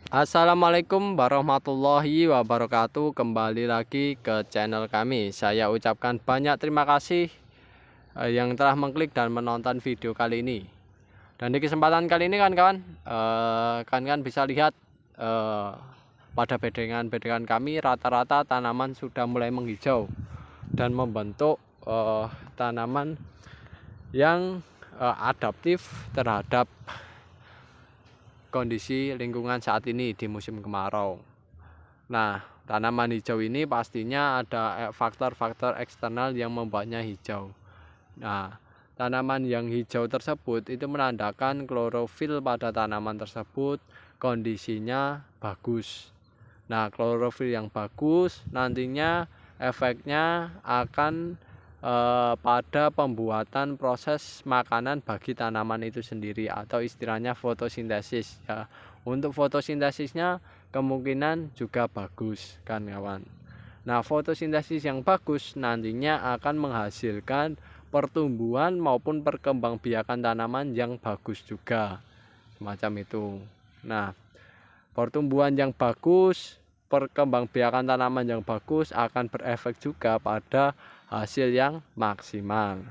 Assalamualaikum warahmatullahi wabarakatuh. Kembali lagi ke channel kami. Saya ucapkan banyak terima kasih yang telah mengklik dan menonton video kali ini. Dan di kesempatan kali ini kawan-kawan bisa lihat pada bedengan-bedengan kami rata-rata tanaman sudah mulai menghijau dan membentuk tanaman yang adaptif terhadap kondisi lingkungan saat ini di musim kemarau. Nah, tanaman hijau ini pastinya ada faktor-faktor eksternal yang membuatnya hijau. Nah, tanaman yang hijau tersebut itu menandakan klorofil pada tanaman tersebut kondisinya bagus. Nah, klorofil yang bagus nantinya efeknya akan pada pembuatan proses makanan bagi tanaman itu sendiri atau istilahnya fotosintesis ya. Untuk fotosintesisnya kemungkinan juga bagus kan kawan. Nah, fotosintesis yang bagus nantinya akan menghasilkan pertumbuhan maupun perkembangbiakan tanaman yang bagus juga semacam itu. Nah, pertumbuhan yang bagus, perkembangbiakan tanaman yang bagus akan berefek juga pada hasil yang maksimal.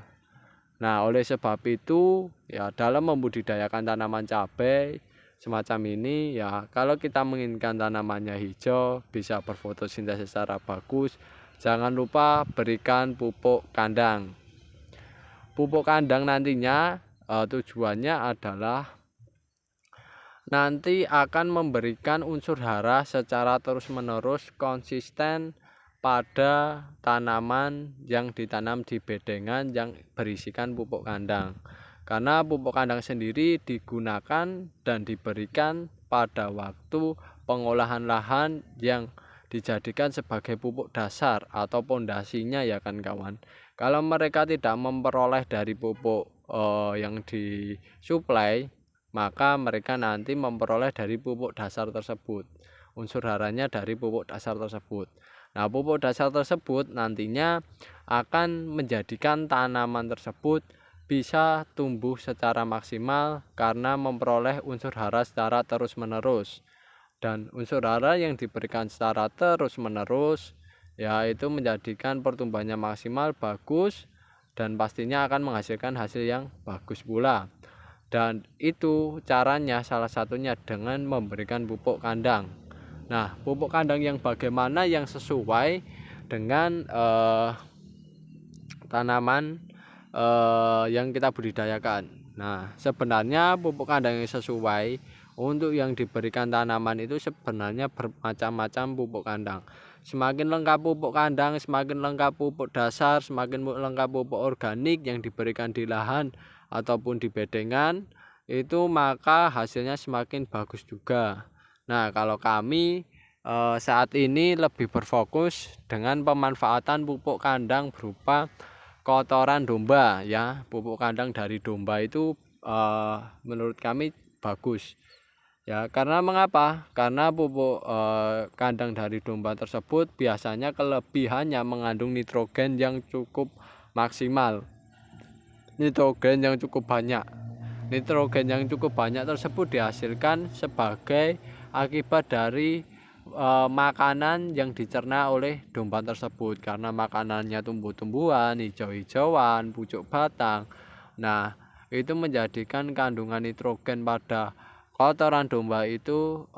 Nah, oleh sebab itu ya dalam membudidayakan tanaman cabai semacam ini ya, kalau kita menginginkan tanamannya hijau bisa berfotosintesis secara bagus, jangan lupa berikan pupuk kandang. Pupuk kandang nantinya tujuannya adalah nanti akan memberikan unsur hara secara terus-menerus konsisten pada tanaman yang ditanam di bedengan yang berisikan pupuk kandang. Karena pupuk kandang sendiri digunakan dan diberikan pada waktu pengolahan lahan yang dijadikan sebagai pupuk dasar atau pondasinya ya kan kawan. Kalau mereka tidak memperoleh dari pupuk yang disuplai, maka mereka nanti memperoleh dari pupuk dasar tersebut, unsur haranya dari pupuk dasar tersebut. Nah, pupuk dasar tersebut nantinya akan menjadikan tanaman tersebut bisa tumbuh secara maksimal karena memperoleh unsur hara secara terus-menerus. Dan unsur hara yang diberikan secara terus-menerus yaitu menjadikan pertumbuhannya maksimal bagus dan pastinya akan menghasilkan hasil yang bagus pula. Dan itu caranya salah satunya dengan memberikan pupuk kandang. Nah, pupuk kandang yang bagaimana yang sesuai dengan tanaman yang kita budidayakan. Nah, sebenarnya pupuk kandang yang sesuai untuk yang diberikan tanaman itu sebenarnya bermacam-macam pupuk kandang. Semakin lengkap pupuk kandang, semakin lengkap pupuk dasar, semakin lengkap pupuk organik yang diberikan di lahan ataupun di bedengan itu, maka hasilnya semakin bagus juga. Nah, kalau kami saat ini lebih berfokus dengan pemanfaatan pupuk kandang berupa kotoran domba ya. Pupuk kandang dari domba itu menurut kami bagus ya. Karena mengapa? Karena pupuk kandang dari domba tersebut biasanya kelebihannya mengandung nitrogen yang cukup maksimal, nitrogen yang cukup banyak. Nitrogen yang cukup banyak tersebut dihasilkan sebagai akibat dari makanan yang dicerna oleh domba tersebut, karena makanannya tumbuh-tumbuhan, hijau-hijauan, pucuk batang. Nah, itu menjadikan kandungan nitrogen pada kotoran domba itu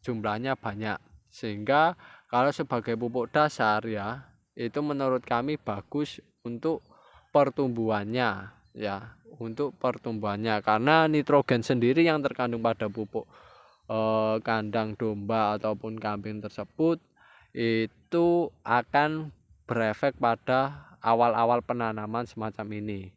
jumlahnya banyak, sehingga kalau sebagai pupuk dasar ya, itu menurut kami bagus untuk pertumbuhannya ya, untuk pertumbuhannya, karena nitrogen sendiri yang terkandung pada pupuk kandang domba ataupun kambing tersebut itu akan berefek pada awal-awal penanaman semacam ini.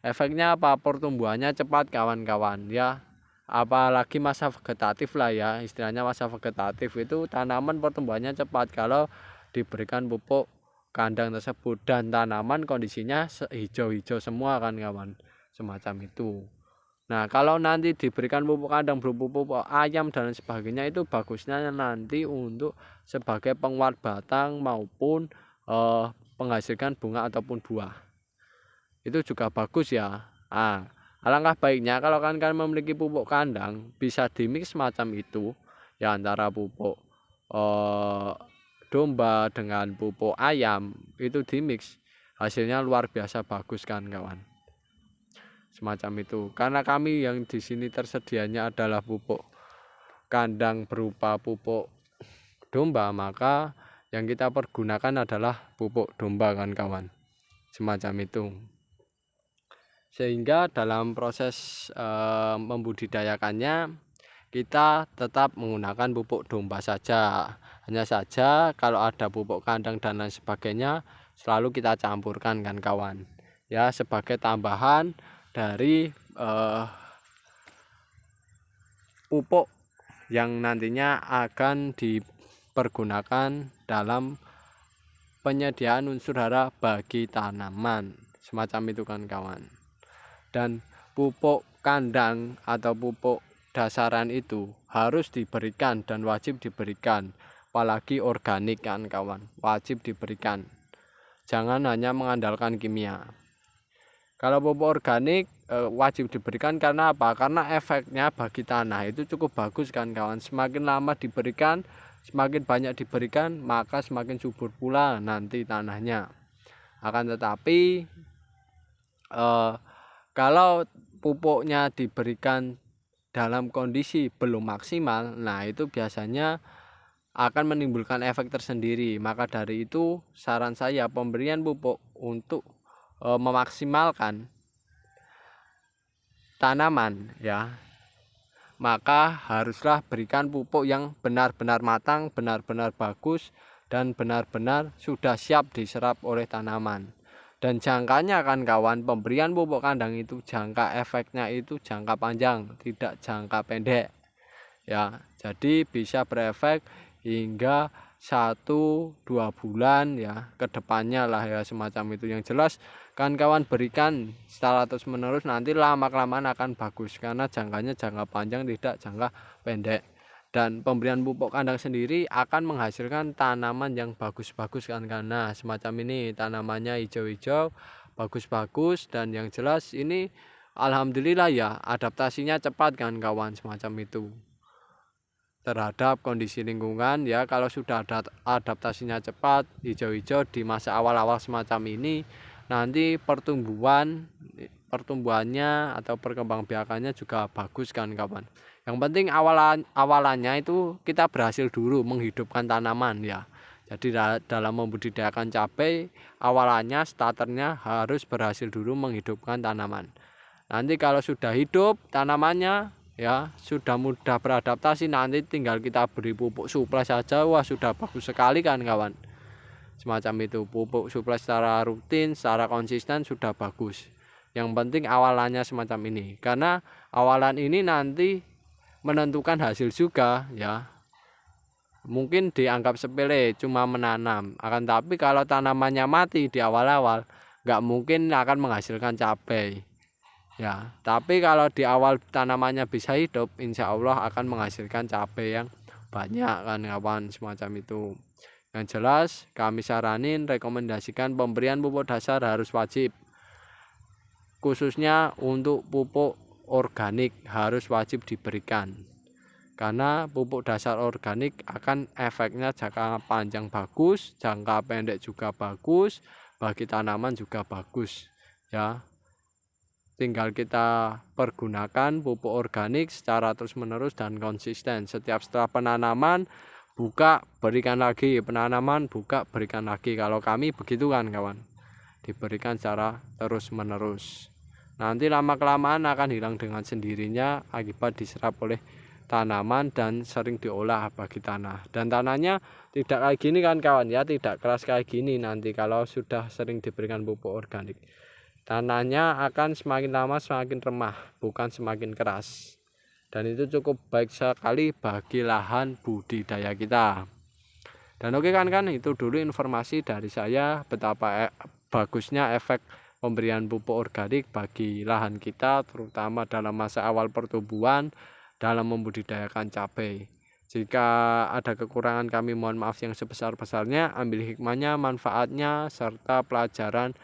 Efeknya apa? Pertumbuhannya cepat kawan-kawan ya, apalagi masa vegetatif lah ya, istilahnya masa vegetatif itu tanaman pertumbuhannya cepat kalau diberikan pupuk kandang tersebut, dan tanaman kondisinya hijau-hijau semua kan kawan, semacam itu. Nah, kalau nanti diberikan pupuk kandang berupa pupuk ayam dan sebagainya, itu bagusnya nanti untuk sebagai penguat batang maupun menghasilkan bunga ataupun buah. Itu juga bagus ya. Alangkah baiknya kalau kalian memiliki pupuk kandang bisa dimix semacam itu ya antara pupuk domba dengan pupuk ayam itu dimix, hasilnya luar biasa bagus kan kawan. Semacam itu. Karena kami yang di sini tersedianya adalah pupuk kandang berupa pupuk domba, maka yang kita pergunakan adalah pupuk domba kan kawan. Semacam itu. Sehingga dalam proses membudidayakannya kita tetap menggunakan pupuk domba saja. Hanya saja kalau ada pupuk kandang dan lain sebagainya selalu kita campurkan kan kawan. Ya, sebagai tambahan dari pupuk yang nantinya akan dipergunakan dalam penyediaan unsur hara bagi tanaman. Semacam itu kan kawan. Dan pupuk kandang atau pupuk dasaran itu harus diberikan dan wajib diberikan, apalagi organik kan kawan, wajib diberikan. Jangan hanya mengandalkan kimia. Kalau pupuk organik wajib diberikan karena apa? Karena efeknya bagi tanah itu cukup bagus kan kawan. Semakin lama diberikan, semakin banyak diberikan, maka semakin subur pula nanti tanahnya. Akan tetapi kalau pupuknya diberikan dalam kondisi belum maksimal, nah itu biasanya akan menimbulkan efek tersendiri. Maka dari itu saran saya pemberian pupuk untuk memaksimalkan tanaman ya, maka haruslah berikan pupuk yang benar-benar matang, benar-benar bagus, dan benar-benar sudah siap diserap oleh tanaman. Dan jangkanya kan kawan, pemberian pupuk kandang itu jangka efeknya itu jangka panjang, tidak jangka pendek ya. Jadi bisa berefek hingga 1-2 bulan ya kedepannya lah ya, semacam itu. Yang jelas kan kawan berikan secara terus menerus, nanti lama-kelamaan akan bagus karena jangkanya jangka panjang, tidak jangka pendek. Dan pemberian pupuk kandang sendiri akan menghasilkan tanaman yang bagus-bagus kan, karena semacam ini tanamannya hijau-hijau bagus-bagus. Dan yang jelas ini alhamdulillah ya, adaptasinya cepat kan kawan, semacam itu terhadap kondisi lingkungan ya. Kalau sudah ada adaptasinya cepat, hijau-hijau di masa awal-awal semacam ini, nanti pertumbuhannya atau perkembangbiakannya juga bagus kan kawan. Yang penting awalannya itu kita berhasil dulu menghidupkan tanaman ya. Jadi dalam membudidayakan cabai, awalannya starternya harus berhasil dulu menghidupkan tanaman. Nanti kalau sudah hidup tanamannya ya, sudah mudah beradaptasi, nanti tinggal kita beri pupuk suplai saja, wah sudah bagus sekali kan kawan. Semacam itu, pupuk suplai secara rutin, secara konsisten sudah bagus. Yang penting awalannya semacam ini, karena awalan ini nanti menentukan hasil juga ya. Mungkin dianggap sepele cuma menanam, akan tapi kalau tanamannya mati di awal-awal nggak mungkin akan menghasilkan cabai ya. Tapi kalau di awal tanamannya bisa hidup, insya Allah akan menghasilkan cabai yang banyak kan kawan, semacam itu. Yang jelas kami saranin, rekomendasikan pemberian pupuk dasar harus wajib, khususnya untuk pupuk organik harus wajib diberikan, karena pupuk dasar organik akan efeknya jangka panjang bagus, jangka pendek juga bagus, bagi tanaman juga bagus ya. Tinggal kita pergunakan pupuk organik secara terus menerus dan konsisten. Setiap setelah penanaman buka berikan lagi, penanaman buka berikan lagi. Kalau kami begitu kan kawan, diberikan secara terus menerus. Nanti lama-kelamaan akan hilang dengan sendirinya akibat diserap oleh tanaman dan sering diolah bagi tanah. Dan tanahnya tidak kayak gini kan kawan ya, tidak keras kayak gini nanti kalau sudah sering diberikan pupuk organik. Tanahnya akan semakin lama semakin remah, bukan semakin keras. Dan itu cukup baik sekali bagi lahan budidaya kita. Dan oke kan itu dulu informasi dari saya betapa bagusnya efek pemberian pupuk organik bagi lahan kita, terutama dalam masa awal pertumbuhan dalam membudidayakan cabai. Jika ada kekurangan kami mohon maaf yang sebesar-besarnya. Ambil hikmahnya, manfaatnya, serta pelajaran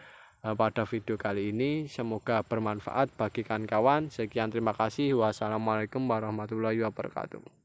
pada video kali ini. Semoga bermanfaat bagi kawan-kawan. Sekian, terima kasih. Wassalamualaikum warahmatullahi wabarakatuh.